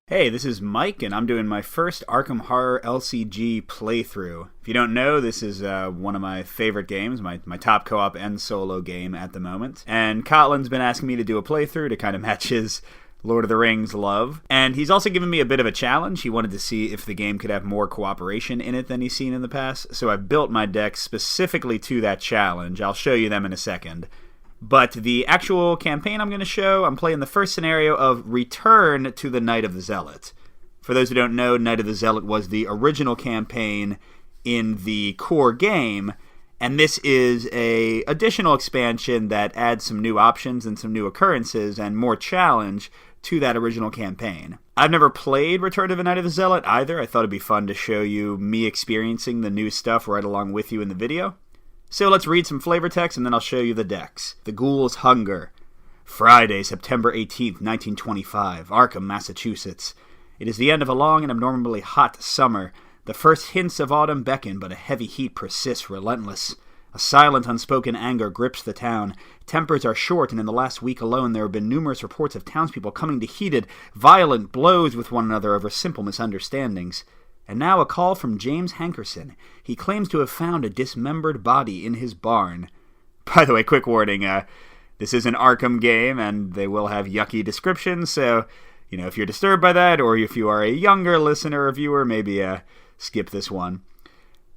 Hey, this is Mike, and I'm doing my first Arkham Horror LCG playthrough. If you don't know, this is one of my favorite games, my top co-op and solo game at the moment. And Cotlin's been asking me to do a playthrough to kind of match his Lord of the Rings love. And he's also given me a bit of a challenge. He wanted to see if the game could have more cooperation in it than he's seen in the past. So I've built my deck specifically to that challenge. I'll show you them in a second. But the actual campaign I'm going to show, I'm playing the first scenario of Return to the Night of the Zealot. For those who don't know, Night of the Zealot was the original campaign in the core game, and this is a additional expansion that adds some new options and some new occurrences and more challenge to that original campaign. I've never played Return to the Night of the Zealot either. I thought it'd be fun to show you me experiencing the new stuff right along with you in the video. So let's read some flavor text and then I'll show you the decks. The Ghoul's Hunger. Friday, September 18th, 1925, Arkham, Massachusetts. It is the end of a long and abnormally hot summer. The first hints of autumn beckon, but a heavy heat persists relentless. A silent, unspoken anger grips the town. Tempers are short, and in the last week alone there have been numerous reports of townspeople coming to heated, violent blows with one another over simple misunderstandings. And now a call from James Hankerson. He claims to have found a dismembered body in his barn. By the way, quick warning, this is an Arkham game, and they will have yucky descriptions, so, if you're disturbed by that, or if you are a younger listener or viewer, maybe skip this one.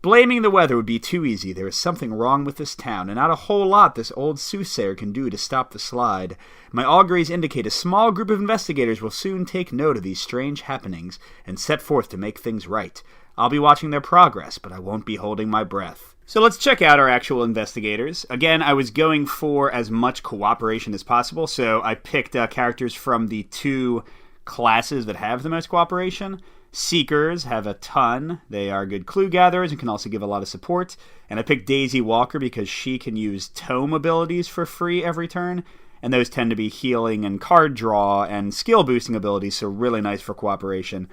Blaming the weather would be too easy. There is something wrong with this town, and not a whole lot this old soothsayer can do to stop the slide. My auguries indicate a small group of investigators will soon take note of these strange happenings and set forth to make things right. I'll be watching their progress, but I won't be holding my breath. So let's check out our actual investigators. Again, I was going for as much cooperation as possible, so I picked characters from the two classes that have the most cooperation. Seekers have a ton. They are good clue gatherers and can also give a lot of support. And I picked Daisy Walker because she can use tome abilities for free every turn. And those tend to be healing and card draw and skill boosting abilities, so really nice for cooperation.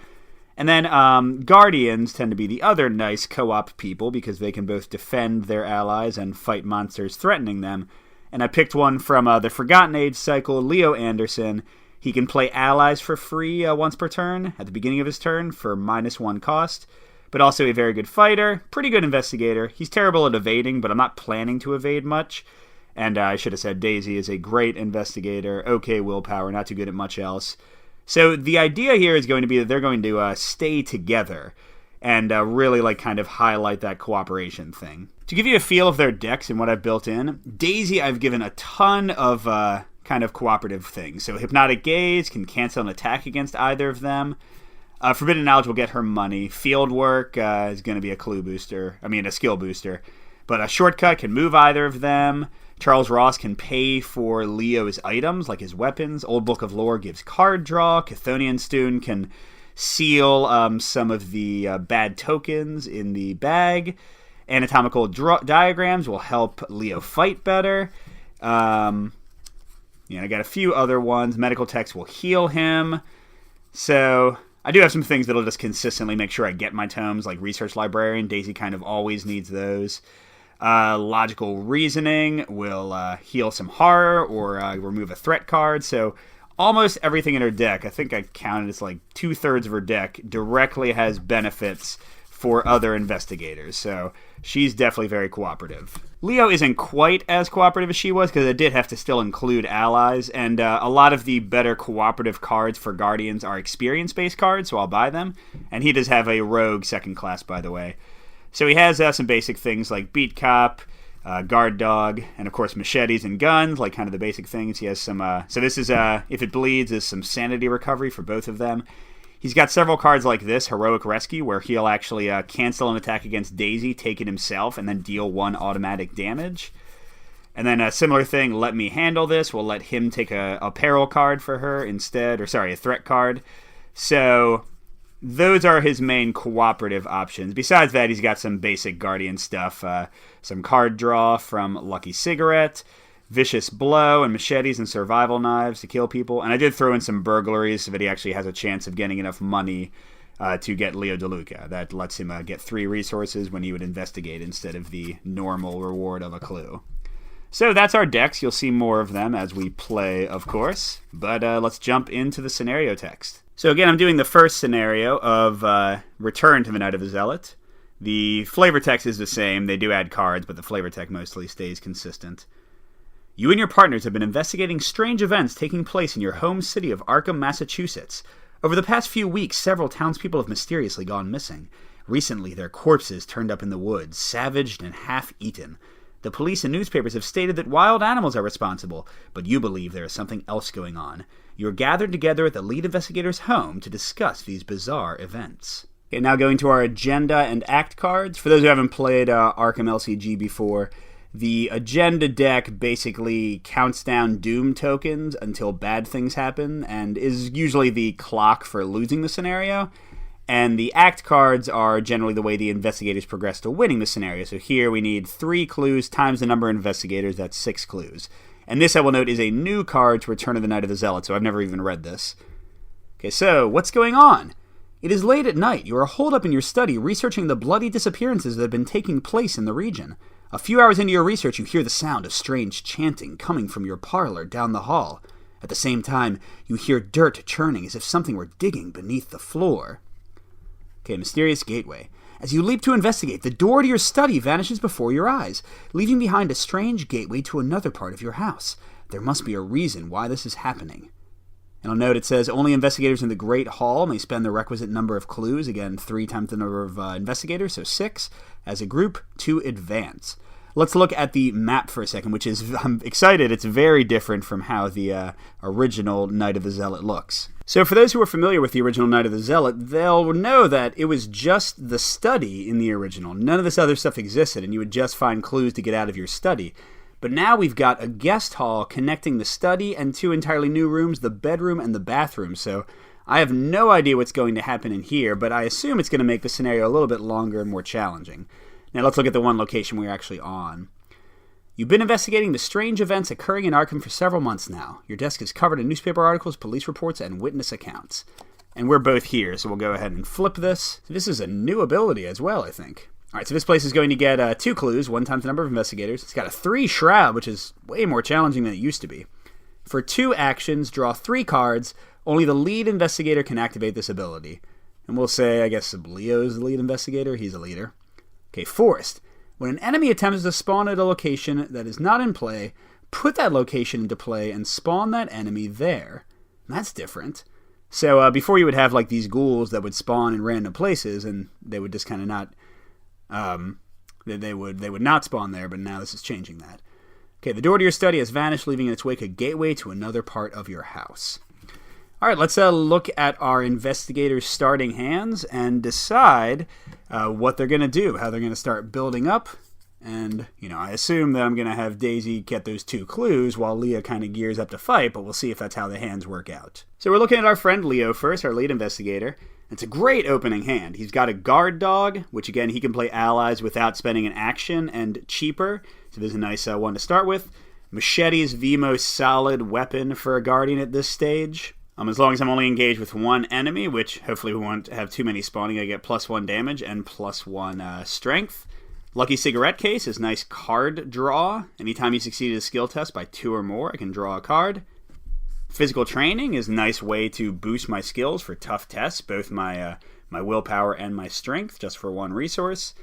And then Guardians tend to be the other nice co-op people because they can both defend their allies and fight monsters threatening them. And I picked one from the Forgotten Age cycle, Leo Anderson. He can play allies for free once per turn, at the beginning of his turn, for -1 cost, but also a very good fighter, pretty good investigator. He's terrible at evading, but I'm not planning to evade much. And I should have said Daisy is a great investigator, okay willpower, not too good at much else. So the idea here is going to be that they're going to stay together and really kind of highlight that cooperation thing. To give you a feel of their decks and what I've built in, Daisy I've given a ton of kind of cooperative things. So Hypnotic Gaze can cancel an attack against either of them. Forbidden Knowledge will get her money. Field Work is going to be a skill booster. But a Shortcut can move either of them. Charles Ross can pay for Leo's items, like his weapons. Old Book of Lore gives card draw. Chthonian Stone can seal some of the bad tokens in the bag. Anatomical Diagrams will help Leo fight better. I got a few other ones. Medical Text will heal him. So I do have some things that'll just consistently make sure I get my tomes, like Research Librarian. Daisy kind of always needs those. Logical Reasoning will heal some horror or remove a threat card. So almost everything in her deck, I think I counted it's like 2/3 of her deck, directly has benefits for other investigators. So she's definitely very cooperative. Leo isn't quite as cooperative as she was because I did have to still include allies, and a lot of the better cooperative cards for Guardians are experience-based cards, so I'll buy them. And he does have a rogue second class, by the way. So he has some basic things like Beat Cop, Guard Dog, and of course machetes and guns, like kind of the basic things. He has some, so this is, if it bleeds, is some sanity recovery for both of them. He's got several cards like this, Heroic Rescue, where he'll actually cancel an attack against Daisy, take it himself, and then deal 1 automatic damage. And then a similar thing, Let Me Handle This, will let him take a peril card for her instead, a threat card. So those are his main cooperative options. Besides that, he's got some basic Guardian stuff, some card draw from Lucky Cigarette, Vicious Blow, and machetes and survival knives to kill people. And I did throw in some burglaries so that he actually has a chance of getting enough money to get Leo DeLuca. That lets him get 3 resources when he would investigate instead of the normal reward of a clue. So that's our decks. You'll see more of them as we play, of course. But let's jump into the scenario text. So again, I'm doing the first scenario of Return to the Night of the Zealot. The flavor text is the same. They do add cards, but the flavor text mostly stays consistent. You and your partners have been investigating strange events taking place in your home city of Arkham, Massachusetts. Over the past few weeks, several townspeople have mysteriously gone missing. Recently, their corpses turned up in the woods, savaged and half-eaten. The police and newspapers have stated that wild animals are responsible, but you believe there is something else going on. You are gathered together at the lead investigator's home to discuss these bizarre events. Okay, now going to our agenda and act cards. For those who haven't played Arkham LCG before, the agenda deck basically counts down doom tokens until bad things happen and is usually the clock for losing the scenario. And the act cards are generally the way the investigators progress to winning the scenario. So here we need 3 clues times the number of investigators. That's 6 clues. And this, I will note, is a new card to Return of the Night of the Zealot, so I've never even read this. Okay, so what's going on? It is late at night. You are holed up in your study researching the bloody disappearances that have been taking place in the region. A few hours into your research, you hear the sound of strange chanting coming from your parlor down the hall. At the same time, you hear dirt churning as if something were digging beneath the floor. Okay, mysterious gateway. As you leap to investigate, the door to your study vanishes before your eyes, leaving behind a strange gateway to another part of your house. There must be a reason why this is happening. And I'll note it says only investigators in the Great Hall may spend the requisite number of clues. Again, 3 times the number of investigators, so 6 as a group to advance. Let's look at the map for a second, which is, I'm excited, it's very different from how the original Night of the Zealot looks. So for those who are familiar with the original Night of the Zealot, they'll know that it was just the study in the original. None of this other stuff existed, and you would just find clues to get out of your study. But now we've got a guest hall connecting the study and 2 entirely new rooms, the bedroom and the bathroom. So I have no idea what's going to happen in here, but I assume it's going to make the scenario a little bit longer and more challenging. Now let's look at the one location we're actually on. You've been investigating the strange events occurring in Arkham for several months now. Your desk is covered in newspaper articles, police reports, and witness accounts. And we're both here, so we'll go ahead and flip this. This is a new ability as well, I think. Alright, so this place is going to get 2 clues, 1 times the number of investigators. It's got a 3 shroud, which is way more challenging than it used to be. For 2 actions, draw 3 cards. Only the lead investigator can activate this ability. And we'll say, I guess, Leo's the lead investigator. He's a leader. Okay, Forest. When an enemy attempts to spawn at a location that is not in play, put that location into play and spawn that enemy there. That's different. So before you would have like these ghouls that would spawn in random places, and they would just kind of not, they would not spawn there. But now this is changing that. Okay, the door to your study has vanished, leaving in its wake a gateway to another part of your house. All right, let's look at our investigators' starting hands and decide what they're going to do, how they're going to start building up. And, I assume that I'm going to have Daisy get those 2 clues while Leah kind of gears up to fight, but we'll see if that's how the hands work out. So we're looking at our friend Leo first, our lead investigator. It's a great opening hand. He's got a guard dog, which again, he can play allies without spending an action, and cheaper. So there's a nice one to start with. Machete is the most solid weapon for a guardian at this stage. As long as I'm only engaged with 1 enemy, which hopefully we won't have too many spawning, I get +1 damage and +1 strength. Lucky Cigarette Case is nice card draw. Anytime you succeed a skill test by 2 or more, I can draw a card. Physical Training is a nice way to boost my skills for tough tests, both my willpower and my strength, just for 1 resource.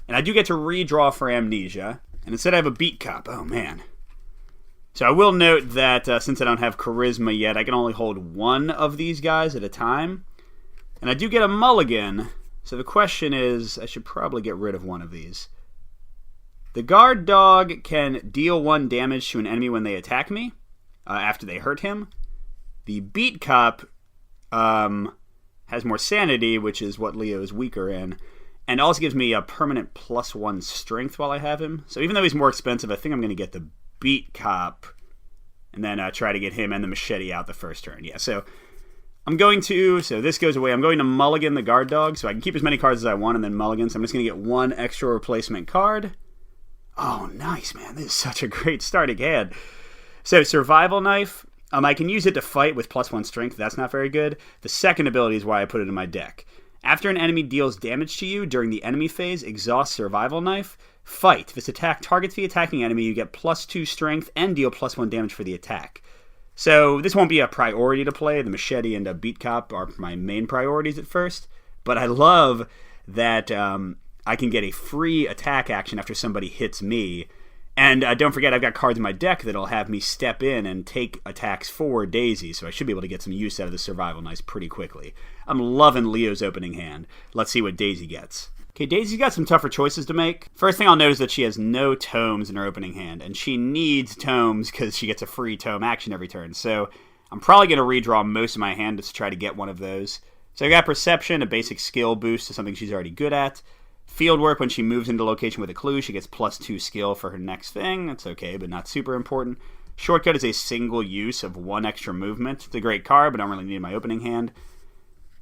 And I do get to redraw for Amnesia. And instead I have a Beat Cop. Oh, man. So I will note that since I don't have Charisma yet, I can only hold 1 of these guys at a time. And I do get a Mulligan, so the question is, I should probably get rid of 1 of these. The Guard Dog can deal 1 damage to an enemy when they attack me, after they hurt him. The Beat Cop has more Sanity, which is what Leo is weaker in, and also gives me a permanent +1 strength while I have him. So even though he's more expensive, I think I'm going to get the Beat Cop and then try to get him and the machete out the first turn. Yeah, so so this goes away. I'm going to mulligan the guard dog so I can keep as many cards as I want and then mulligan. So I'm just going to get 1 extra replacement card. Oh, nice, man. This is such a great starting hand. So Survival Knife, I can use it to fight with +1 strength. That's not very good. The second ability is why I put it in my deck. After an enemy deals damage to you during the enemy phase, exhaust Survival Knife. Fight. If this attack targets the attacking enemy, you get +2 strength and deal +1 damage for the attack. So this won't be a priority to play. The machete and a beat cop are my main priorities at first. But I love that I can get a free attack action after somebody hits me. And don't forget, I've got cards in my deck that'll have me step in and take attacks for Daisy, so I should be able to get some use out of the survival nice pretty quickly. I'm loving Leo's opening hand. Let's see what Daisy gets. Okay, Daisy's got some tougher choices to make. First thing I'll note is that she has no tomes in her opening hand, and she needs tomes because she gets a free tome action every turn. So I'm probably going to redraw most of my hand to try to get one of those. So I got Perception, a basic skill boost to something she's already good at. Fieldwork, when she moves into location with a clue, she gets +2 skill for her next thing. That's okay, but not super important. Shortcut is a single use of 1 extra movement. It's a great card, but I don't really need my opening hand.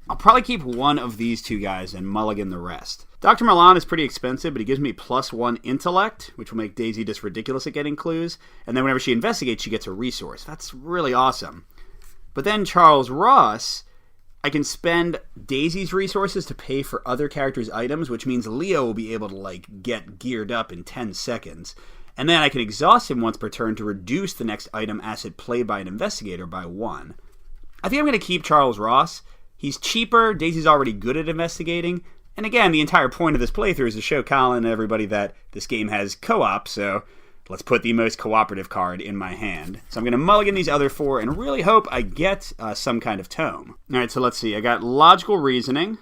I'll probably keep one of these two guys and mulligan the rest. Dr. Milan is pretty expensive, but he gives me +1 intellect, which will make Daisy just ridiculous at getting clues. And then whenever she investigates, she gets a resource. That's really awesome. But then Charles Ross, I can spend Daisy's resources to pay for other characters' items, which means Leo will be able to, get geared up in 10 seconds. And then I can exhaust him once per turn to reduce the next item asset played by an investigator by 1. I think I'm going to keep Charles Ross. He's cheaper, Daisy's already good at investigating, and again, the entire point of this playthrough is to show Colin and everybody that this game has co-op, so let's put the most cooperative card in my hand. So I'm going to mulligan these other 4 and really hope I get some kind of tome. Alright, so let's see. I got Logical Reasoning.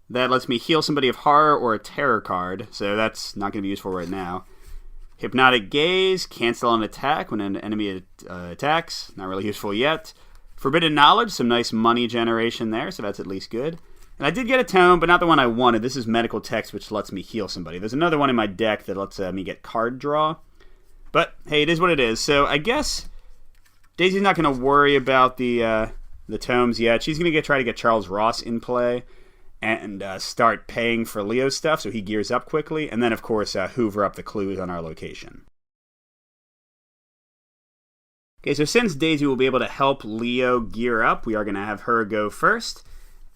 That lets me heal somebody of horror or a terror card, so that's not going to be useful right now. Hypnotic Gaze, cancel an attack when an enemy attacks. Not really useful yet. Forbidden Knowledge, some nice money generation there, so that's at least good. And I did get a tome, but not the one I wanted. This is Medical Text, which lets me heal somebody. There's another one in my deck that lets me get card draw. But, hey, it is what it is. So I guess Daisy's not going to worry about the tomes yet. She's going to try to get Charles Ross in play and start paying for Leo's stuff so he gears up quickly. And then, of course, hoover up the clues on our location. Okay, so since Daisy will be able to help Leo gear up, we are going to have her go first.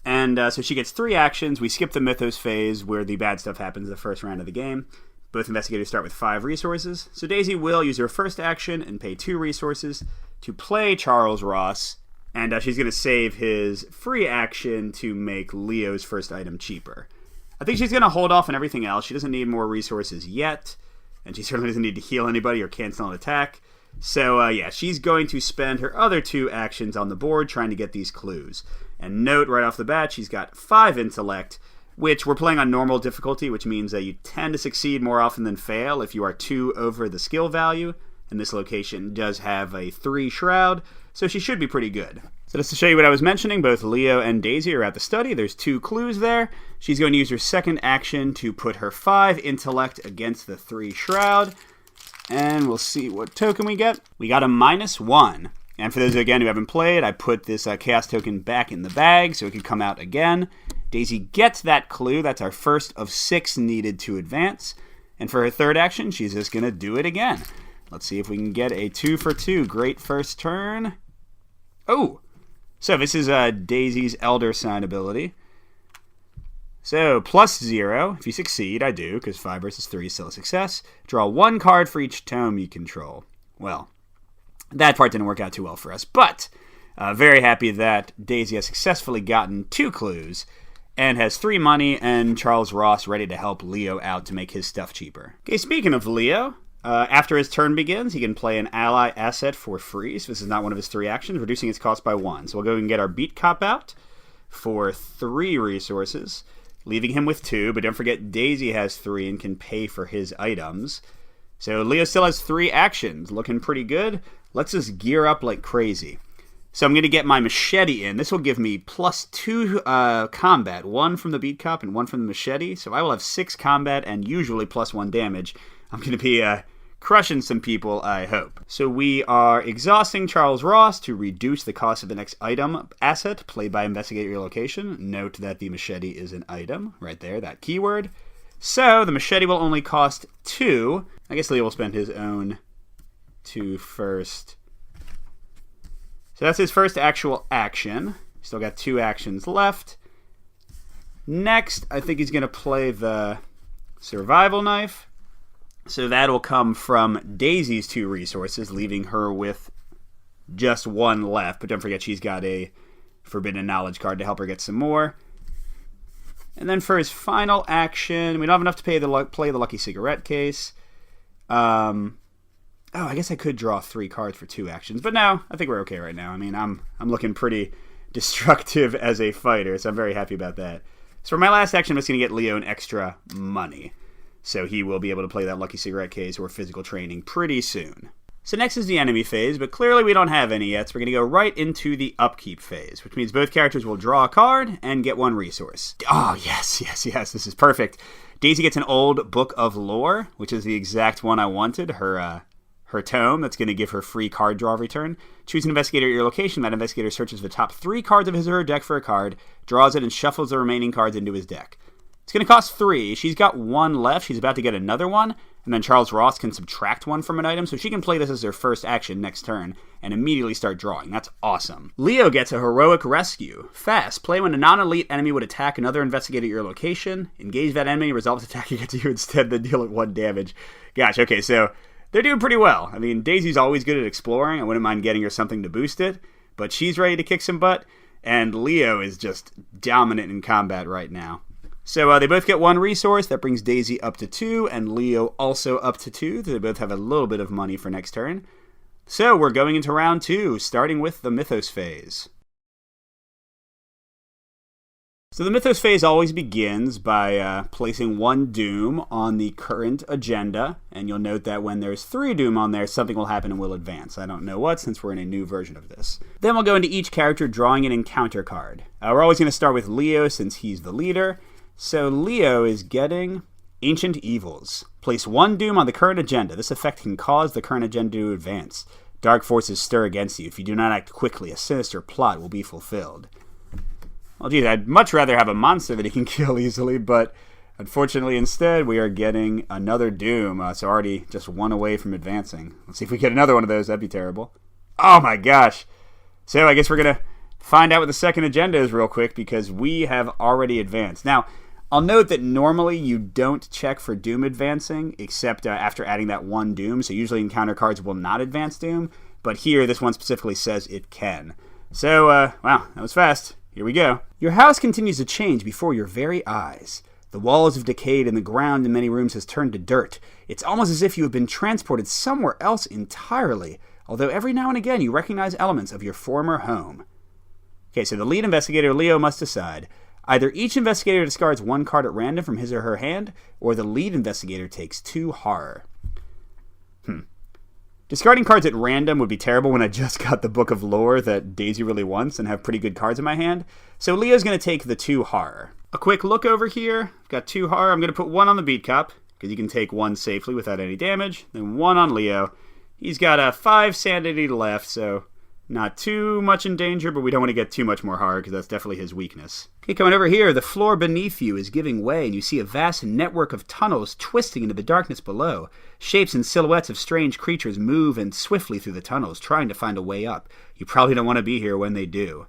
And so she gets 3 actions. We skip the mythos phase where the bad stuff happens the first round of the game. Both investigators start with 5 resources. So Daisy will use her first action and pay 2 resources to play Charles Ross. And she's going to save his free action to make Leo's first item cheaper. I think she's going to hold off on everything else. She doesn't need more resources yet. And she certainly doesn't need to heal anybody or cancel an attack. So, yeah, she's going to spend her other 2 actions on the board trying to get these clues. And note right off the bat, she's got 5 intellect, which we're playing on normal difficulty, which means that you tend to succeed more often than fail if you are 2 over the skill value. And this location does have a 3 shroud, so she should be pretty good. So just to show you what I was mentioning, both Leo and Daisy are at the study. There's 2 clues there. She's going to use her second action to put her 5 intellect against the 3 shroud. And we'll see what token we get. We got a -1. And for those, again, who haven't played, I put this Chaos token back in the bag so it could come out again. Daisy gets that clue. That's our first of 6 needed to advance. And for her third action, she's just going to do it again. Let's see if we can get a 2 for 2. Great first turn. Oh! So this is Daisy's Elder Sign ability. So, +0. If you succeed, I do, because 5 versus 3 is still a success. Draw 1 card for each tome you control. Well, that part didn't work out too well for us, but very happy that Daisy has successfully gotten 2 clues and has 3 money and Charles Ross ready to help Leo out to make his stuff cheaper. Okay, speaking of Leo, after his turn begins, he can play an ally asset for free. So this is not one of his 3 actions, reducing its cost by 1. So we'll go and get our Beat Cop out for 3 resources, leaving him with 2. But don't forget, Daisy has 3 and can pay for his items. So Leo still has 3 actions, looking pretty good. Let's just gear up like crazy. So I'm going to get my machete in. This will give me +2 combat, 1 from the Beat Cop and 1 from the machete. So I will have 6 combat and usually +1 damage. I'm going to be crushing some people, I hope. So we are exhausting Charles Ross to reduce the cost of the next item asset played by Investigate Your Location. Note that the machete is an item, right there, that keyword. So the machete will only cost 2. I guess Leo will spend his own 2 first. So that's his first actual action. Still got 2 actions left. Next, I think he's going to play the Survival Knife. So that'll come from Daisy's 2 resources, leaving her with just one left, but don't forget she's got a Forbidden Knowledge card to help her get some more. And then for his final action, we don't have enough to play the Lucky Cigarette case. Oh, I guess I could draw 3 cards for 2 actions, but no, I think we're okay right now. I mean, I'm looking pretty destructive as a fighter, so I'm very happy about that. So for my last action, I'm just going to get Leo an extra money. So he will be able to play that Lucky Cigarette case or physical training pretty soon. So next is the enemy phase, but clearly we don't have any yet, so we're going to go right into the upkeep phase, which means both characters will draw a card and get 1 resource. Oh, yes, this is perfect. Daisy gets an old Book of Lore, which is the exact one I wanted, her tome that's going to give her free card draw return. Choose an investigator at your location. That investigator searches the top 3 cards of his or her deck for a card, draws it, and shuffles the remaining cards into his deck. It's going to cost 3. She's got 1 left. She's about to get another one. And then Charles Ross can subtract 1 from an item, so she can play this as her first action next turn and immediately start drawing. That's awesome. Leo gets a Heroic Rescue. Fast. Play when a non-elite enemy would attack another investigator at your location. Engage that enemy, resolve its attack against you instead, then deal it 1 damage. Gosh, okay, so they're doing pretty well. I mean, Daisy's always good at exploring. I wouldn't mind getting her something to boost it, but she's ready to kick some butt, and Leo is just dominant in combat right now. So they both get 1 resource. That brings Daisy up to 2, and Leo also up to 2. They both have a little bit of money for next turn. So we're going into round 2, starting with the Mythos phase. So the Mythos phase always begins by placing 1 Doom on the current agenda, and you'll note that when there's 3 Doom on there, something will happen and we'll advance. I don't know what, since we're in a new version of this. Then we'll go into each character drawing an encounter card. We're always going to start with Leo, since he's the leader. So Leo is getting Ancient Evils. Place 1 Doom on the current agenda. This effect can cause the current agenda to advance. Dark forces stir against you. If you do not act quickly, a sinister plot will be fulfilled. Well, geez, I'd much rather have a monster that he can kill easily, but unfortunately instead we are getting another Doom, so already just 1 away from advancing. Let's see if we get another one of those. That'd be terrible. Oh my gosh. So I guess we're going to find out what the second agenda is real quick, because we have already advanced. Now, I'll note that normally you don't check for Doom advancing, except after adding that 1 Doom, so usually encounter cards will not advance Doom, but here this one specifically says it can. So, wow, that was fast. Here we go. Your house continues to change before your very eyes. The walls have decayed and the ground in many rooms has turned to dirt. It's almost as if you have been transported somewhere else entirely, although every now and again you recognize elements of your former home. Okay, so the lead investigator, Leo, must decide. Either each investigator discards 1 card at random from his or her hand, or the lead investigator takes 2 horror. Discarding cards at random would be terrible when I just got the Book of Lore that Daisy really wants and have pretty good cards in my hand. So Leo's going to take the 2 horror. A quick look over here. I've got 2 horror. I'm going to put 1 on the Beat Cop, because you can take 1 safely without any damage. Then 1 on Leo. He's got a 5 sanity left, so not too much in danger, but we don't want to get too much more horror, because that's definitely his weakness. Okay, coming over here, the floor beneath you is giving way, and you see a vast network of tunnels twisting into the darkness below. Shapes and silhouettes of strange creatures move and swiftly through the tunnels, trying to find a way up. You probably don't want to be here when they do.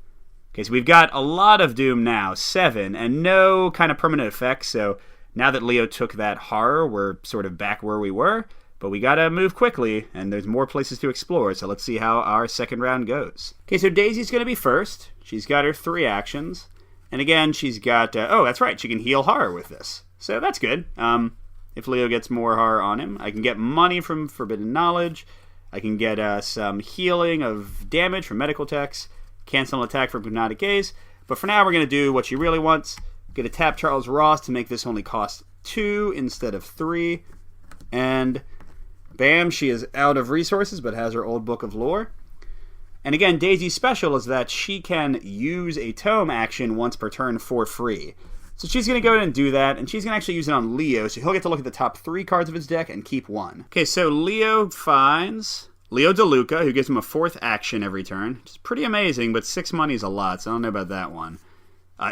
Okay, so we've got a lot of Doom now, 7, and no kind of permanent effects, so now that Leo took that horror, we're sort of back where we were. But we gotta move quickly, and there's more places to explore, so let's see how our second round goes. Okay, so Daisy's gonna be first. She's got her 3 actions. And again, she's got, oh, that's right, she can heal horror with this. So that's good. If Leo gets more horror on him, I can get money from Forbidden Knowledge. I can get some healing of damage from medical techs. Cancel an attack from Hypnotic Gaze. But for now, we're gonna do what she really wants. Gonna tap Charles Ross to make this only cost 2 instead of 3. And bam, she is out of resources, but has her old Book of Lore. And again, Daisy's special is that she can use a tome action once per turn for free. So she's going to go ahead and do that, and she's going to actually use it on Leo, so he'll get to look at the top 3 cards of his deck and keep 1. Okay, so Leo finds Leo DeLuca, who gives him a 4th action every turn, which is pretty amazing, but 6 money is a lot, so I don't know about that one.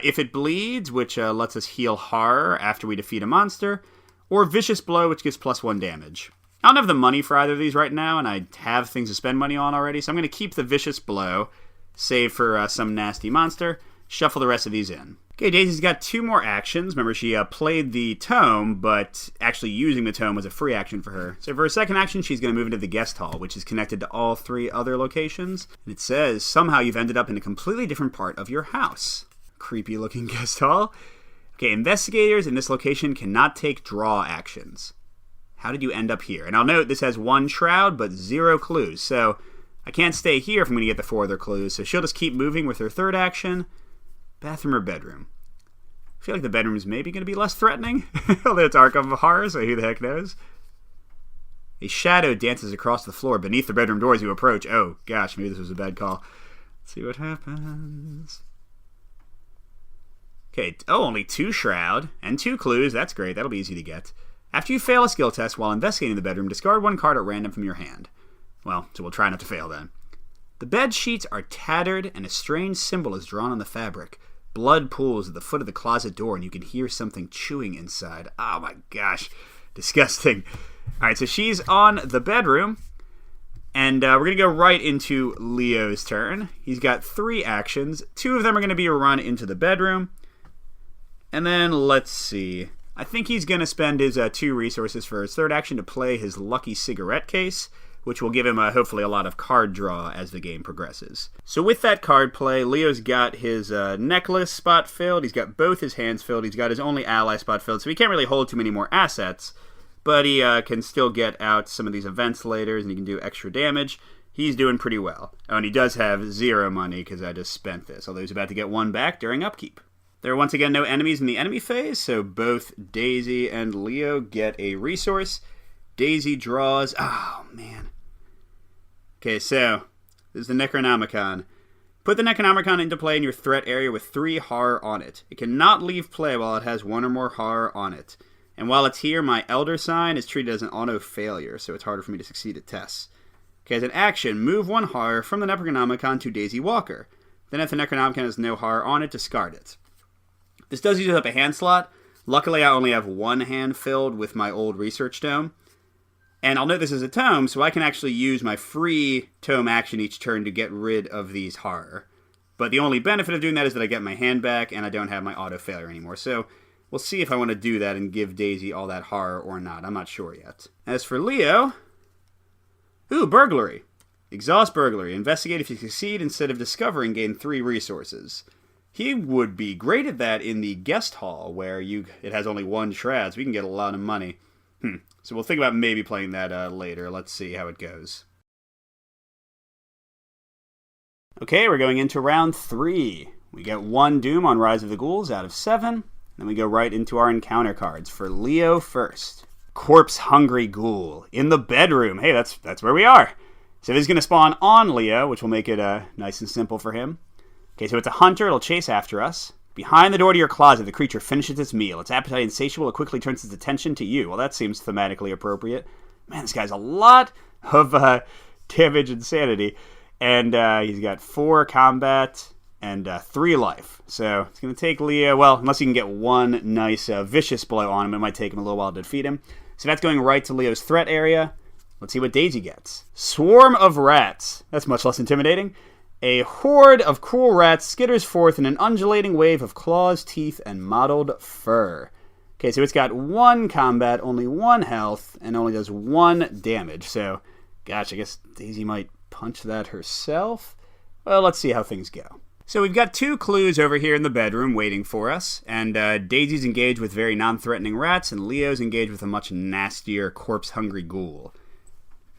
If it bleeds, which lets us heal horror after we defeat a monster, or Vicious Blow, which gives +1 damage. I don't have the money for either of these right now, and I have things to spend money on already, so I'm going to keep the Vicious Blow, save for some nasty monster, shuffle the rest of these in. Okay, Daisy's got 2 more actions. Remember, she played the tome, but actually using the tome was a free action for her. So for her second action, she's going to move into the guest hall, which is connected to all 3 other locations. And it says, somehow you've ended up in a completely different part of your house. Creepy looking guest hall. Okay, investigators in this location cannot take draw actions. How did you end up here? And I'll note this has 1 shroud, but 0 clues. So I can't stay here if I'm going to get the 4 other clues. So she'll just keep moving with her third action. Bathroom or bedroom? I feel like the bedroom is maybe going to be less threatening. Although it's Arkham Horror, so who the heck knows? A shadow dances across the floor beneath the bedroom door as you approach. Oh, gosh, maybe this was a bad call. Let's see what happens. Okay, only 2 shroud and 2 clues. That's great. That'll be easy to get. After you fail a skill test while investigating the bedroom, discard 1 card at random from your hand. Well, so we'll try not to fail then. The bed sheets are tattered and a strange symbol is drawn on the fabric. Blood pools at the foot of the closet door and you can hear something chewing inside. Oh my gosh. Disgusting. Alright, so she's on the bedroom. And we're going to go right into Leo's turn. He's got 3 actions. 2 of them are going to be a run into the bedroom. And then, let's see. I think he's going to spend his 2 resources for his third action to play his lucky cigarette case, which will give him hopefully a lot of card draw as the game progresses. So with that card play, Leo's got his necklace spot filled, he's got both his hands filled, he's got his only ally spot filled, so he can't really hold too many more assets, but he can still get out some of these events later, and he can do extra damage. He's doing pretty well. Oh, and he does have 0 money because I just spent this, although he's about to get 1 back during upkeep. There are once again no enemies in the enemy phase, so both Daisy and Leo get a resource. Daisy draws... Oh, man. Okay, so this is the Necronomicon. Put the Necronomicon into play in your threat area with 3 horror on it. It cannot leave play while it has 1 or more horror on it. And while it's here, my Elder Sign is treated as an auto-failure, so it's harder for me to succeed at tests. Okay, as an action, move 1 horror from the Necronomicon to Daisy Walker. Then if the Necronomicon has no horror on it, discard it. This does use up a hand slot. Luckily, I only have 1 hand filled with my old research tome. And I'll note this is a tome, so I can actually use my free tome action each turn to get rid of these horror. But the only benefit of doing that is that I get my hand back, and I don't have my auto-failure anymore. So we'll see if I want to do that and give Daisy all that horror or not. I'm not sure yet. As for Leo... Ooh, burglary. Exhaust burglary. Investigate if you succeed. Instead of discovering, gain 3 resources. He would be great at that in the guest hall, where it has only 1 shroud, so we can get a lot of money. So we'll think about maybe playing that later. Let's see how it goes. Okay, we're going into round 3. We get 1 Doom on Rise of the Ghouls out of 7. Then we go right into our encounter cards. For Leo first. Corpse-hungry ghoul. In the bedroom. Hey, that's where we are. So this is going to spawn on Leo, which will make it nice and simple for him. Okay, so it's a hunter. It'll chase after us. Behind the door to your closet, the creature finishes its meal. Its appetite insatiable, it quickly turns its attention to you. Well, that seems thematically appropriate. Man, this guy's a lot of damage and sanity. And he's got 4 combat and 3 life. So it's going to take Leo, well, unless you can get 1 nice vicious blow on him, it might take him a little while to defeat him. So that's going right to Leo's threat area. Let's see what Daisy gets. Swarm of rats. That's much less intimidating. A horde of cruel rats skitters forth in an undulating wave of claws, teeth, and mottled fur. Okay, so it's got 1 combat, only 1 health, and only does 1 damage. So, gosh, I guess Daisy might punch that herself? Well, let's see how things go. So we've got 2 clues over here in the bedroom waiting for us, and Daisy's engaged with very non-threatening rats, and Leo's engaged with a much nastier, corpse-hungry ghoul.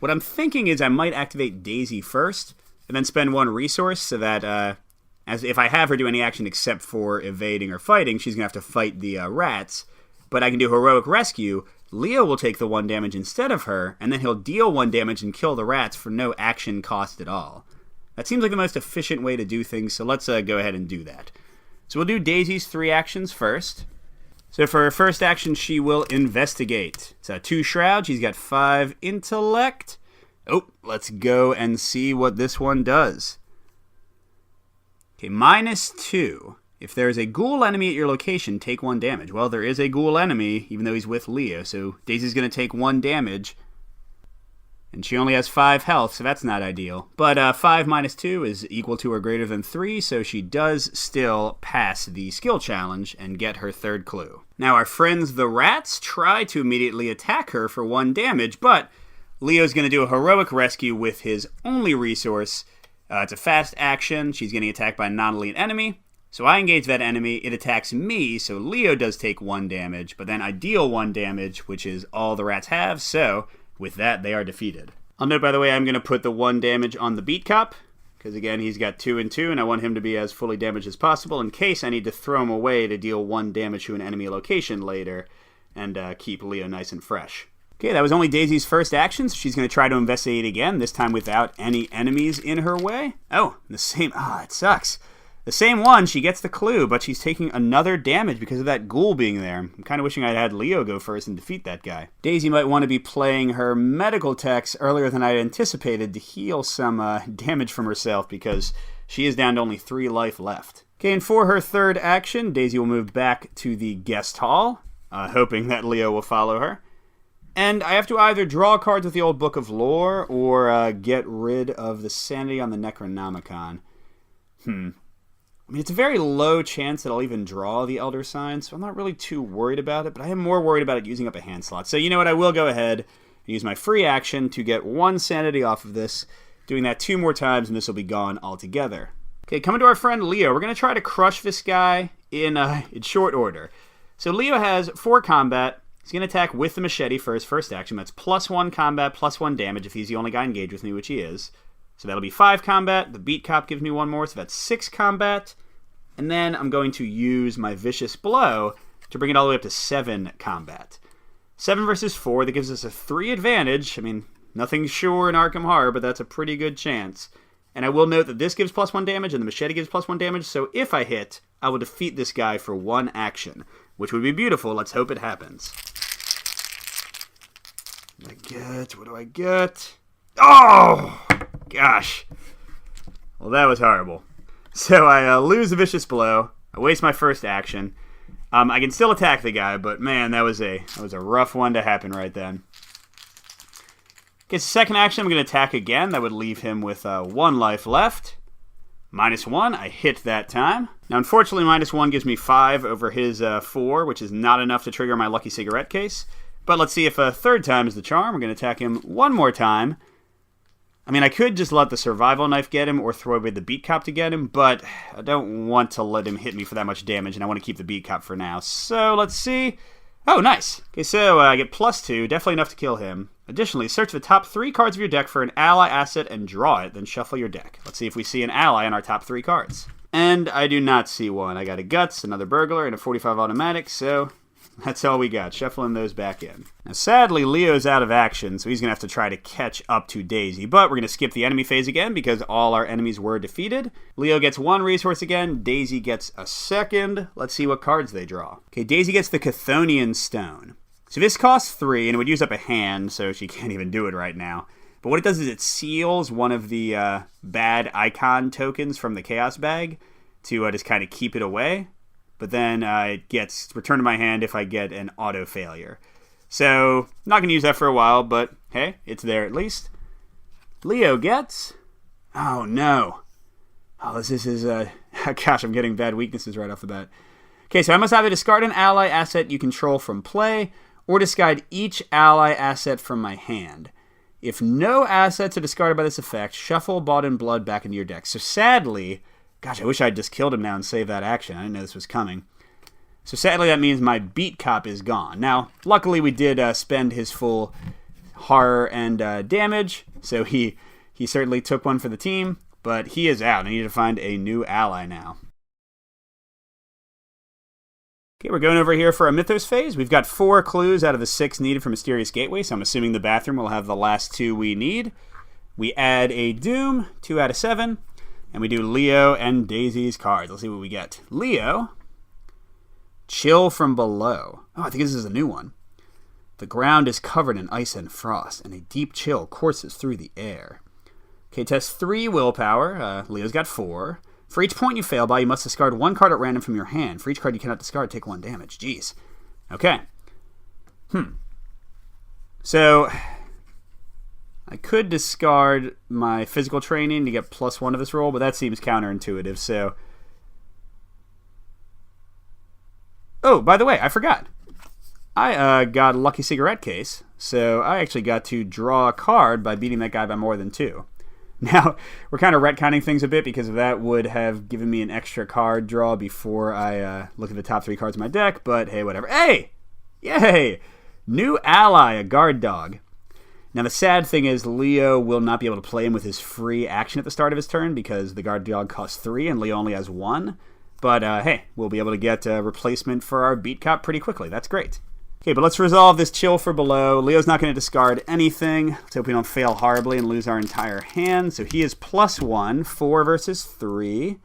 What I'm thinking is I might activate Daisy first, and then spend 1 resource so that as if I have her do any action except for evading or fighting, she's going to have to fight the rats. But I can do Heroic Rescue. Leo will take the 1 damage instead of her, and then he'll deal 1 damage and kill the rats for no action cost at all. That seems like the most efficient way to do things, so let's go ahead and do that. So we'll do Daisy's 3 actions first. So for her first action, she will investigate. So 2 shroud, she's got 5 intellect. Oh, let's go and see what this one does. Okay, -2. If there is a ghoul enemy at your location, take 1 damage. Well, there is a ghoul enemy, even though he's with Leo, so Daisy's going to take 1 damage. And she only has 5 health, so that's not ideal. But 5 minus 2 is equal to or greater than 3, so she does still pass the skill challenge and get her 3rd clue. Now our friends the rats try to immediately attack her for 1 damage, but Leo's going to do a heroic rescue with his only resource. It's a fast action. She's getting attacked by a non-elite enemy. So I engage that enemy. It attacks me, so Leo does take 1 damage, but then I deal 1 damage, which is all the rats have, so with that, they are defeated. I'll note, by the way, I'm going to put the 1 damage on the Beat Cop, because again, he's got 2 and 2, and I want him to be as fully damaged as possible in case I need to throw him away to deal 1 damage to an enemy location later and keep Leo nice and fresh. Okay, that was only Daisy's first action, so she's going to try to investigate again, this time without any enemies in her way. Oh, the same... Ah, it sucks. The same one, she gets the clue, but she's taking another damage because of that ghoul being there. I'm kind of wishing I'd had Leo go first and defeat that guy. Daisy might want to be playing her medical techs earlier than I anticipated to heal some damage from herself because she is down to only 3 life left. Okay, and for her 3rd action, Daisy will move back to the guest hall, hoping that Leo will follow her. And I have to either draw cards with the old Book of Lore or get rid of the sanity on the Necronomicon. I mean, it's a very low chance that I'll even draw the Elder Sign, so I'm not really too worried about it, but I am more worried about it using up a hand slot. So you know what, I will go ahead and use my free action to get 1 sanity off of this, doing that 2 more times, and this will be gone altogether. Okay, coming to our friend Leo, we're going to try to crush this guy in short order. So Leo has 4 combat. He's going to attack with the machete for his first action. That's +1 combat, +1 damage if he's the only guy engaged with me, which he is. So that'll be 5 combat. The Beat Cop gives me 1 more, so that's 6 combat. And then I'm going to use my Vicious Blow to bring it all the way up to 7 combat. 7 versus 4, that gives us a 3 advantage. I mean, nothing's sure in Arkham Horror, but that's a pretty good chance. And I will note that this gives +1 damage and the machete gives +1 damage, so if I hit, I will defeat this guy for 1 action, which would be beautiful. Let's hope it happens. What do I get? Oh! Gosh. Well, that was horrible. So I lose the Vicious Blow. I waste my first action. I can still attack the guy, but man, that was a rough one to happen right then. Okay, so second action, I'm going to attack again. That would leave him with 1 life left. -1, I hit that time. Now, unfortunately, -1 gives me 5 over his 4, which is not enough to trigger my lucky cigarette case. But let's see if a 3rd time is the charm. We're going to attack him 1 more time. I mean, I could just let the survival knife get him or throw away the Beat Cop to get him, but I don't want to let him hit me for that much damage, and I want to keep the Beat Cop for now. So let's see. Oh, nice. Okay, so I get +2, definitely enough to kill him. Additionally, search the top 3 cards of your deck for an ally asset and draw it, then shuffle your deck. Let's see if we see an ally in our top 3 cards. And I do not see one. I got a Guts, another Burglar, and a 45 automatic, so that's all we got, shuffling those back in. Now, sadly, Leo's out of action, so he's going to have to try to catch up to Daisy. But we're going to skip the enemy phase again because all our enemies were defeated. Leo gets 1 resource again. Daisy gets a 2nd. Let's see what cards they draw. Okay, Daisy gets the Chthonian Stone. So this costs 3, and it would use up a hand, so she can't even do it right now. But what it does is it seals one of the bad icon tokens from the Chaos Bag to just kind of keep it away. But then it gets returned to my hand if I get an auto failure. So, not going to use that for a while, but hey, it's there at least. Leo gets... Oh, no. Oh, this is... Gosh, I'm getting bad weaknesses right off the bat. Okay, so I must either discard an ally asset you control from play, or discard each ally asset from my hand. If no assets are discarded by this effect, shuffle Bought in Blood back into your deck. So sadly... Gosh, I wish I'd just killed him now and saved that action. I didn't know this was coming. So sadly, that means my Beat Cop is gone. Now, luckily, we did spend his full horror and damage, so he certainly took one for the team, but he is out. I need to find a new ally now. Okay, we're going over here for a Mythos phase. We've got 4 clues out of the 6 needed for Mysterious Gateway, so I'm assuming the bathroom will have the last 2 we need. We add a Doom, 2 out of 7. And we do Leo and Daisy's cards. Let's see what we get. Leo, Chill from Below. Oh, I think this is a new one. The ground is covered in ice and frost, and a deep chill courses through the air. Okay, test 3 willpower. Leo's got 4. For each point you fail by, you must discard 1 card at random from your hand. For each card you cannot discard, take 1 damage. Jeez. Okay. So... I could discard my physical training to get +1 to this roll, but that seems counterintuitive, so... Oh, by the way, I forgot. I got a lucky cigarette case, so I actually got to draw a card by beating that guy by more than 2. Now, we're kind of retconning things a bit because that would have given me an extra card draw before I look at the top 3 cards of my deck, but hey, whatever. Hey! Yay! New ally, a guard dog. Now, the sad thing is Leo will not be able to play him with his free action at the start of his turn because the guard dog costs 3 and Leo only has 1. But, hey, we'll be able to get a replacement for our beat cop pretty quickly. That's great. Okay, but let's resolve this chill for below. Leo's not going to discard anything. Let's hope we don't fail horribly and lose our entire hand. So he is +1, 4 versus 3.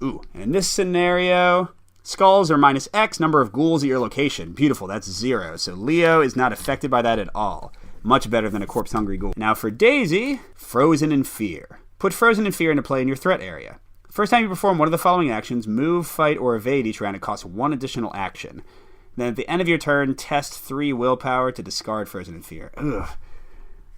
Ooh, and in this scenario, skulls are -X, number of ghouls at your location. Beautiful, that's 0. So Leo is not affected by that at all. Much better than a corpse-hungry ghoul. Now for Daisy, Frozen in Fear. Put Frozen in Fear into play in your threat area. First time you perform one of the following actions, move, fight, or evade each round, it costs 1 additional action. Then at the end of your turn, test 3 willpower to discard Frozen in Fear. Ugh.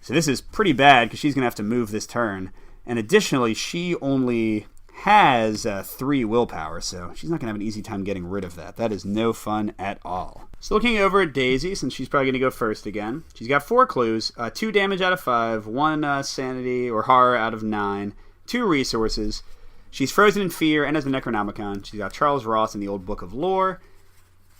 So this is pretty bad because she's going to have to move this turn. And additionally, she only has 3 willpower, so she's not going to have an easy time getting rid of that. That is no fun at all. So looking over at Daisy, since she's probably going to go first again, she's got 4 clues, 2 damage out of 5, 1 sanity or horror out of 9, 2 resources. She's Frozen in Fear and has the Necronomicon. She's got Charles Ross in the Old Book of Lore.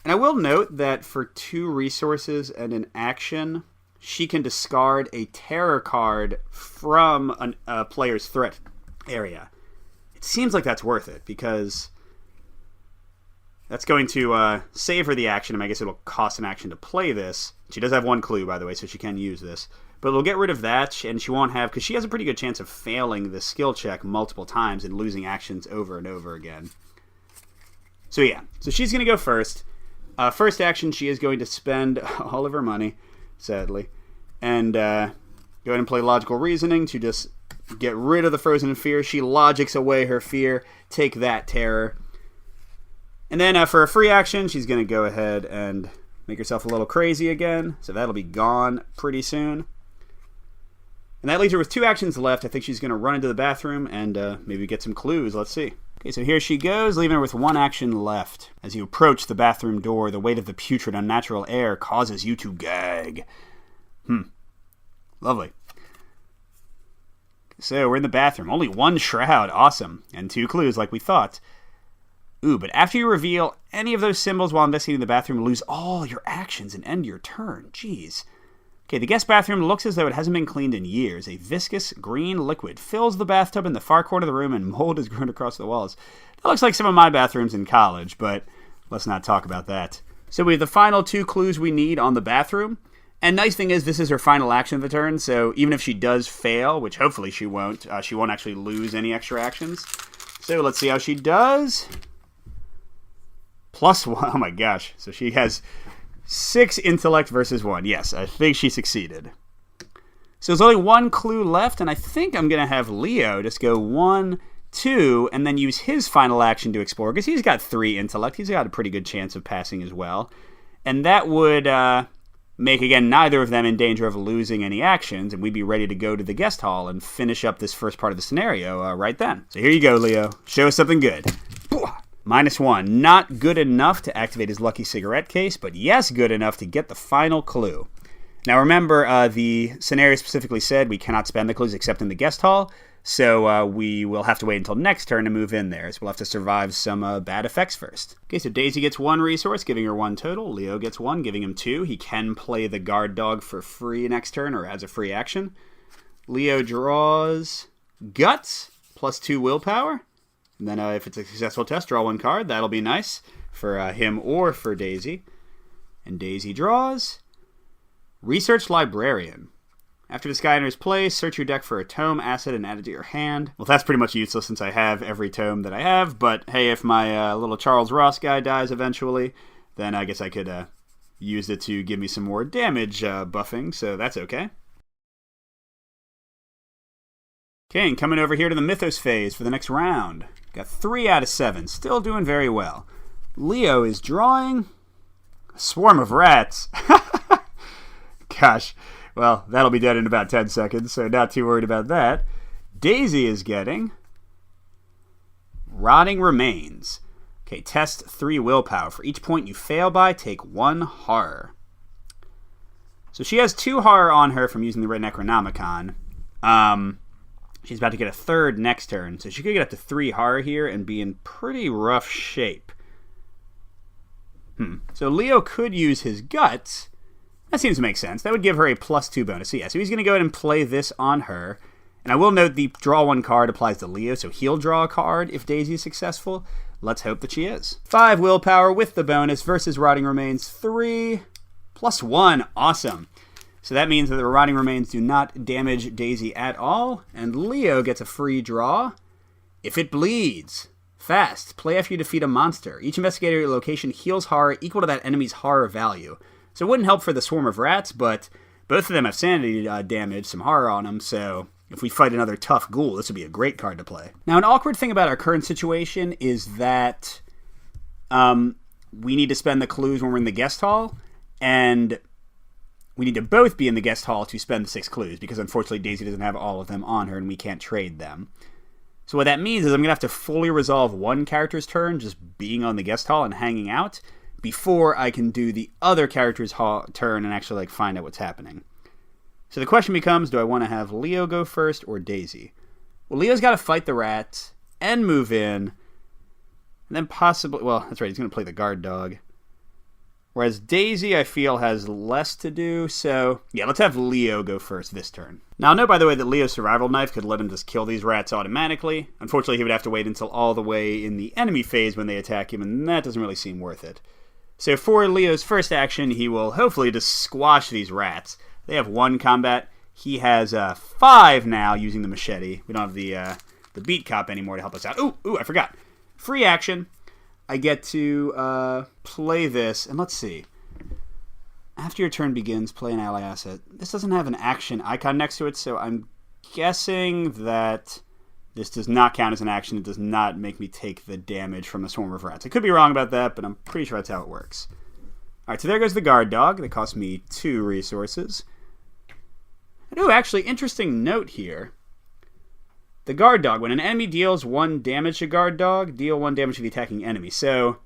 And I will note that for 2 resources and an action, she can discard a terror card from a player's threat area. It seems like that's worth it because that's going to save her the action, and I guess it'll cost an action to play this. She does have 1 clue, by the way, so she can use this. But it'll get rid of that, and she won't have... because she has a pretty good chance of failing the skill check multiple times and losing actions over and over again. So yeah, so she's going to go first. First action, she is going to spend all of her money, sadly, and go ahead and play Logical Reasoning to just get rid of the Frozen in Fear. She logics away her fear. Take that, terror. And then for a free action, she's going to go ahead and make herself a little crazy again. So that'll be gone pretty soon. And that leaves her with 2 actions left. I think she's going to run into the bathroom and maybe get some clues. Let's see. Okay, so here she goes, leaving her with 1 action left. As you approach the bathroom door, the weight of the putrid, unnatural air causes you to gag. Lovely. So we're in the bathroom. Only 1 shroud. Awesome. And 2 clues like we thought. Ooh, but after you reveal any of those symbols while investigating the bathroom, lose all your actions and end your turn. Jeez. Okay, the guest bathroom looks as though it hasn't been cleaned in years. A viscous green liquid fills the bathtub in the far corner of the room, and mold has grown across the walls. That looks like some of my bathrooms in college, but let's not talk about that. So we have the final 2 clues we need on the bathroom. And nice thing is, this is her final action of the turn, so even if she does fail, which hopefully she won't actually lose any extra actions. So let's see how she does. +1. Oh my gosh. So she has 6 intellect versus 1. Yes, I think she succeeded. So there's only 1 clue left, and I think I'm going to have Leo just go 1, 2, and then use his final action to explore, because he's got 3 intellect. He's got a pretty good chance of passing as well. And that would make, again, neither of them in danger of losing any actions, and we'd be ready to go to the guest hall and finish up this first part of the scenario right then. So here you go, Leo. Show us something good. -1. Not good enough to activate his lucky cigarette case, but yes, good enough to get the final clue. Now remember, the scenario specifically said we cannot spend the clues except in the guest hall, so we will have to wait until next turn to move in there, so we'll have to survive some bad effects first. Okay, so Daisy gets 1 resource, giving her 1 total. Leo gets 1, giving him 2. He can play the guard dog for free next turn, or as a free action. Leo draws Guts, +2 willpower. And then if it's a successful test, draw 1 card. That'll be nice for him or for Daisy. And Daisy draws Research Librarian. After this guy enters play, search your deck for a tome, asset, and add it to your hand. Well, that's pretty much useless since I have every tome that I have. But hey, if my little Charles Ross guy dies eventually, then I guess I could use it to give me some more damage buffing. So that's okay. Okay, and coming over here to the mythos phase for the next round. Got 3 out of 7. Still doing very well. Leo is drawing a swarm of rats. Gosh, Well, that'll be dead in about 10 seconds, so not too worried about that. Daisy is getting Rotting Remains. Okay, test 3 willpower. For each point you fail by, take 1 horror. So she has 2 horror on her from using the Red Necronomicon. She's about to get a 3rd next turn, so she could get up to 3 horror here and be in pretty rough shape. So Leo could use his guts. That seems to make sense. That would give her a +2 bonus. So yeah, so he's going to go ahead and play this on her. And I will note the draw 1 card applies to Leo, so he'll draw a card if Daisy is successful. Let's hope that she is. 5 willpower with the bonus versus Rotting Remains 3 +1. Awesome. So that means that the Rotting Remains do not damage Daisy at all, and Leo gets a free draw. If it bleeds. Fast. Play after you defeat a monster. Each investigator at your location heals horror equal to that enemy's horror value. So it wouldn't help for the swarm of rats, but both of them have sanity damage, some horror on them, so if we fight another tough ghoul, this would be a great card to play. Now, an awkward thing about our current situation is that we need to spend the clues when we're in the guest hall, and we need to both be in the guest hall to spend the 6 clues, because unfortunately Daisy doesn't have all of them on her, and we can't trade them. So what that means is I'm going to have to fully resolve one character's turn, just being on the guest hall and hanging out, before I can do the other character's turn and actually find out what's happening. So the question becomes, do I want to have Leo go first or Daisy? Well, Leo's got to fight the rat and move in, and then possibly, well, that's right, he's going to play the guard dog. Whereas Daisy, I feel, has less to do, so yeah, let's have Leo go first this turn. Now, I know, by the way, that Leo's survival knife could let him just kill these rats automatically. Unfortunately, he would have to wait until all the way in the enemy phase when they attack him, and that doesn't really seem worth it. So for Leo's first action, he will hopefully just squash these rats. They have 1 combat. He has 5 now using the machete. We don't have the beat cop anymore to help us out. Ooh, I forgot. Free action. I get to play this, and let's see. After your turn begins, play an ally asset. This doesn't have an action icon next to it, so I'm guessing that this does not count as an action. It does not make me take the damage from a swarm of rats. I could be wrong about that, but I'm pretty sure that's how it works. All right, so there goes the guard dog. That cost me 2 resources. And actually, interesting note here. The guard dog, when an enemy deals 1 damage to guard dog, deal 1 damage to the attacking enemy. So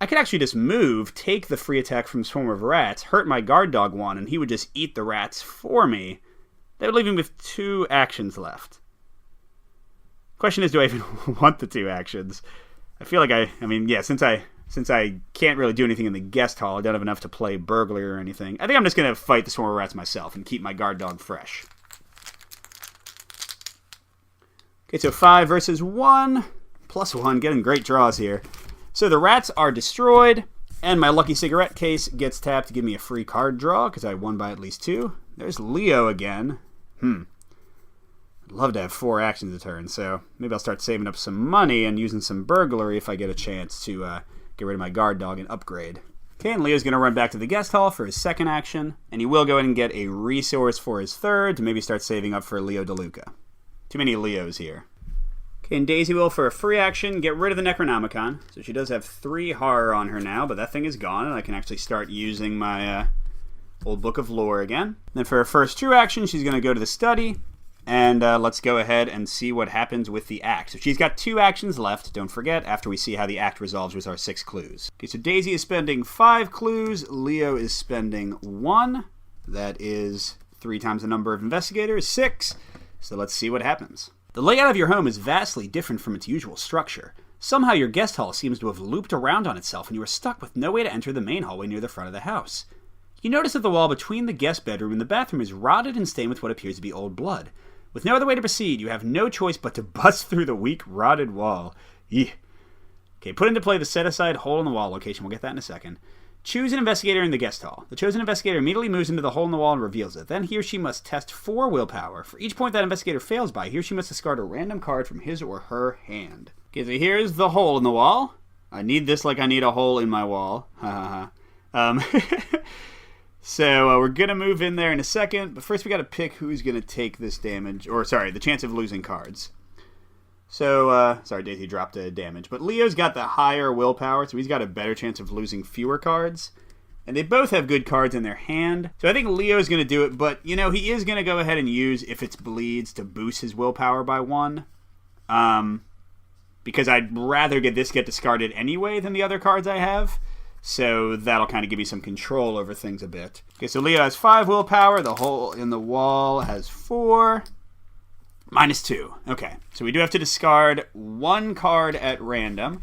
I could actually just move, take the free attack from Swarm of Rats, hurt my guard dog 1, and he would just eat the rats for me. That would leave him with 2 actions left. Question is, do I even want the 2 actions? I feel like since I can't really do anything in the guest hall, I don't have enough to play burglar or anything. I think I'm just going to fight the Swarm of Rats myself and keep my guard dog fresh. Okay, so 5 versus 1, +1, getting great draws here. So the rats are destroyed, and my lucky cigarette case gets tapped to give me a free card draw, because I won by at least 2. There's Leo again. I'd love to have 4 actions a turn, so maybe I'll start saving up some money and using some burglary if I get a chance to get rid of my guard dog and upgrade. Okay, and Leo's going to run back to the guest hall for his 2nd action, and he will go ahead and get a resource for his 3rd to maybe start saving up for Leo DeLuca. Too many Leos here. Okay, and Daisy will, for a free action, get rid of the Necronomicon. So she does have 3 horror on her now, but that thing is gone, and I can actually start using my old book of lore again. Then for her first true action, she's going to go to the study, and let's go ahead and see what happens with the act. So she's got 2 actions left, don't forget, after we see how the act resolves with our 6 clues. Okay, so Daisy is spending 5 clues, Leo is spending 1. That is 3 times the number of investigators, 6. So let's see what happens. The layout of your home is vastly different from its usual structure. Somehow your guest hall seems to have looped around on itself and you are stuck with no way to enter the main hallway near the front of the house. You notice that the wall between the guest bedroom and the bathroom is rotted and stained with what appears to be old blood. With no other way to proceed, you have no choice but to bust through the weak, rotted wall. Eeh. Okay, put into play the set-aside hole-in-the-wall location. We'll get that in a second. Choose an investigator in the guest hall. The chosen investigator immediately moves into the hole in the wall and reveals it. Then he or she must test 4 willpower. For each point that investigator fails by, he or she must discard a random card from his or her hand. Okay, so here's the hole in the wall. I need this like I need a hole in my wall. Ha ha ha. So we're going to move in there in a second, but first we got to pick who's going to take this damage, or sorry, the chance of losing cards. So, sorry, Daisy dropped a damage, but Leo's got the higher willpower, so he's got a better chance of losing fewer cards. And they both have good cards in their hand. So I think Leo's going to do it, but, you know, he is going to go ahead and use If It's Bleeds to boost his willpower by 1. Because I'd rather get discarded anyway than the other cards I have. So that'll kind of give me some control over things a bit. Okay, so Leo has 5 willpower. The hole in the wall has 4. -2. Okay, so we do have to discard 1 card at random.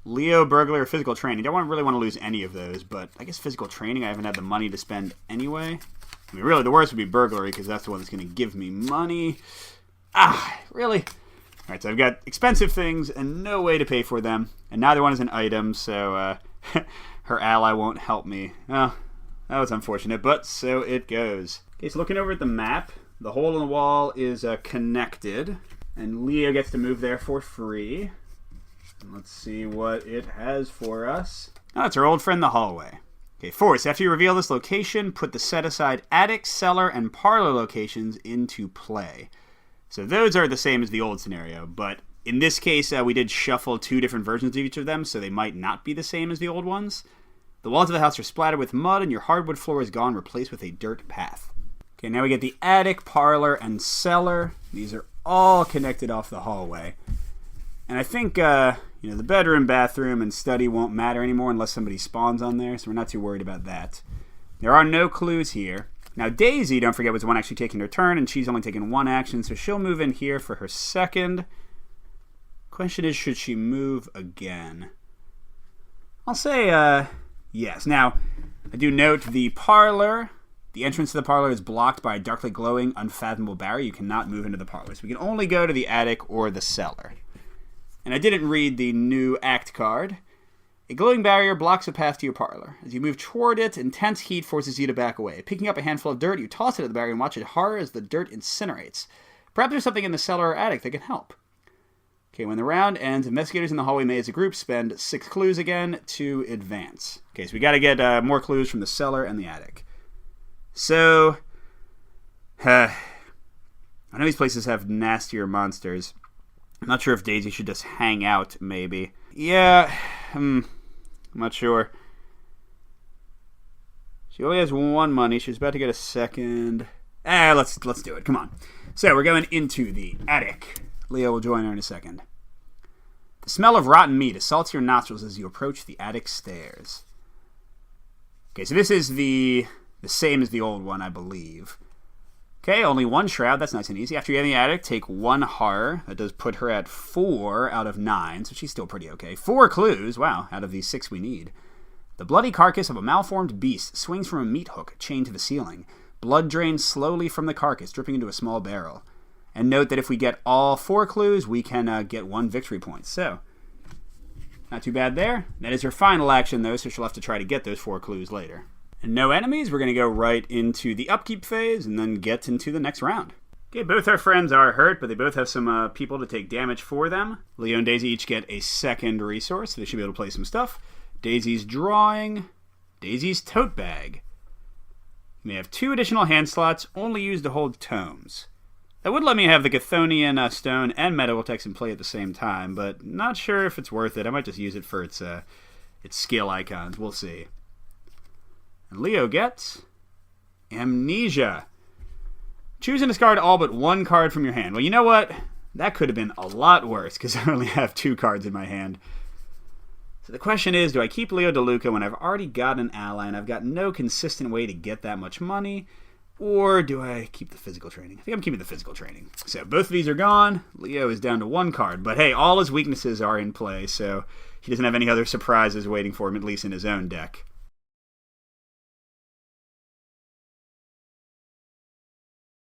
Leo, Burglar, or Physical Training. Don't really want to lose any of those, but I guess Physical Training I haven't had the money to spend anyway. I mean, really, the worst would be Burglary, because that's the one that's going to give me money. Really? Alright, so I've got expensive things and no way to pay for them, and neither one is an item, so her ally won't help me. Well, that was unfortunate, but so it goes. Okay, so looking over at the map, the hole in the wall is connected, and Leo gets to move there for free. Let's see what it has for us. Oh, it's our old friend, the hallway. Okay, Force, after you reveal this location, put the set-aside attic, cellar, and parlor locations into play. So those are the same as the old scenario, but in this case, we did shuffle 2 different versions of each of them, so they might not be the same as the old ones. The walls of the house are splattered with mud, and your hardwood floor is gone, replaced with a dirt path. Okay, now we get the attic, parlor, and cellar. These are all connected off the hallway. And I think, the bedroom, bathroom, and study won't matter anymore unless somebody spawns on there, so we're not too worried about that. There are no clues here. Now, Daisy, don't forget, was the one actually taking her turn, and she's only taken 1 action, so she'll move in here for her second. Question is, should she move again? I'll say, yes. Now, I do note the parlor. The entrance to the parlor is blocked by a darkly glowing, unfathomable barrier. You cannot move into the parlor, so we can only go to the attic or the cellar. And I didn't read the new act card. A glowing barrier blocks a path to your parlor. As you move toward it, intense heat forces you to back away. Picking up a handful of dirt, you toss it at the barrier and watch it horror as the dirt incinerates. Perhaps there's something in the cellar or attic that can help. Okay, when the round ends, investigators in the hallway may as a group spend 6 clues again to advance. Okay, so we got to get more clues from the cellar and the attic. So, I know these places have nastier monsters. I'm not sure if Daisy should just hang out, maybe. Yeah, I'm not sure. She only has 1 money. She's about to get a second. Let's do it. Come on. So we're going into the attic. Leo will join her in a second. The smell of rotten meat assaults your nostrils as you approach the attic stairs. Okay, so this is the same as the old one, I believe. Okay, only 1 shroud. That's nice and easy. After you get in the attic, take 1 horror. That does put her at 4 out of 9, so she's still pretty okay. 4 clues. Wow, out of the 6 we need. The bloody carcass of a malformed beast swings from a meat hook chained to the ceiling. Blood drains slowly from the carcass, dripping into a small barrel. And note that if we get all 4 clues, we can get 1 victory point. So, not too bad there. That is her final action, though, so she'll have to try to get those 4 clues later. And no enemies, we're going to go right into the upkeep phase and then get into the next round. Okay, both our friends are hurt, but they both have some people to take damage for them. Leo and Daisy each get a second resource, so they should be able to play some stuff. Daisy's drawing. Daisy's tote bag. You may have 2 additional hand slots, only used to hold tomes. That would let me have the Chthonian stone and medical text in play at the same time, but not sure if it's worth it. I might just use it for its skill icons. We'll see. And Leo gets Amnesia. Choose and discard all but 1 card from your hand. Well, you know what? That could have been a lot worse, because I only have 2 cards in my hand. So the question is, do I keep Leo DeLuca when I've already got an ally and I've got no consistent way to get that much money? Or do I keep the physical training? I think I'm keeping the physical training. So both of these are gone. Leo is down to 1 card. But hey, all his weaknesses are in play, so he doesn't have any other surprises waiting for him, at least in his own deck.